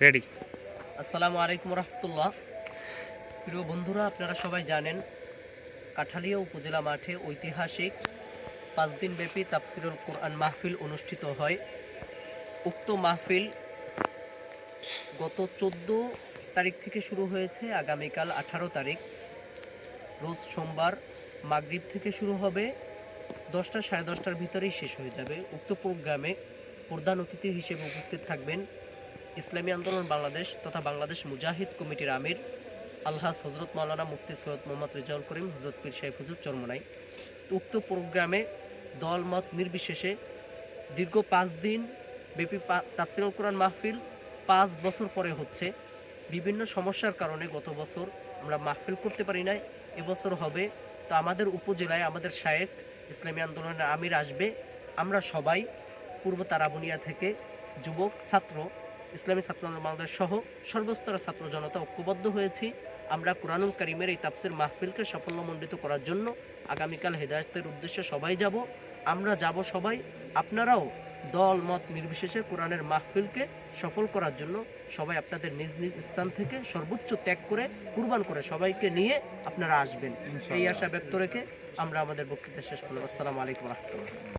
Ready. আসসালামু আলাইকুম রহমতুল্লাহ। প্রিয় বন্ধুরা, আপনারা সবাই জানেন কাঠালিয়া উপজেলা মাঠে ঐতিহাসিক 5 দিনব্যাপী তাফসিরুল কোরআন মাহফিল অনুষ্ঠিত হয়। উক্ত মাহফিল গত 14 তারিখ থেকে শুরু হয়েছে। আগামীকাল 18 তারিখ রোজ সোমবার মাগরিব থেকে শুরু হবে, 10টা সাড়ে 10টার ভিতরেই শেষ হয়ে যাবে। উক্ত প্রোগ্রামে প্রধান অতিথি হিসেবে উপস্থিত থাকবেন ইসলামী আন্দোলন বাংলাদেশ তথা বাংলাদেশ মুজাহিদ কমিটির আমির আলহাজ হজরত মাওলানা মুফতি সৈয়দ মোহাম্মদ রেজাউল করিম হজরত পীর সাহেব হুজুর চরমনাই। উক্ত প্রোগ্রামে দলমত নির্বিশেষে দীর্ঘ 5 দিন ব্যাপী তাফসিরুল কোরআন মাহফিল 5 বছর পরে হচ্ছে। বিভিন্ন সমস্যার কারণে গত বছর আমরা মাহফিল করতে পারি নাই, এবছর হবে। তো আমাদের উপজেলায় আমাদের শায়েখ ইসলামী আন্দোলনের আমির আসবে। আমরা সবাই পূর্ব তারাবুনিয়া থেকে যুবক ছাত্র ইসলামী ছাত্র আন্দোলন বাংলাদেশ সহ সর্বস্তরের ছাত্র জনতা ঐক্যবদ্ধ হয়েছি। আমরা কুরআনুল কারীমের এই তাফসির মাহফিলকে সাফল্যমণ্ডিত করার জন্য আগামীকাল হেদায়েতের উদ্দেশ্যে সবাই যাব। আমরা যাব সবাই, আপনারাও দল মত নির্বিশেষে কোরআনের মাহফিলকে সফল করার জন্য সবাই আপনাদের নিজ নিজ স্থান থেকে সর্বোচ্চ ত্যাগ করে কুরবান করে সবাইকে নিয়ে আপনারা আসবেন, এই আশা ব্যক্ত রেখে আমরা আমাদের বক্তৃতা শেষ করলাম। আসসালামু আলাইকুম রহমতুল্লাহ।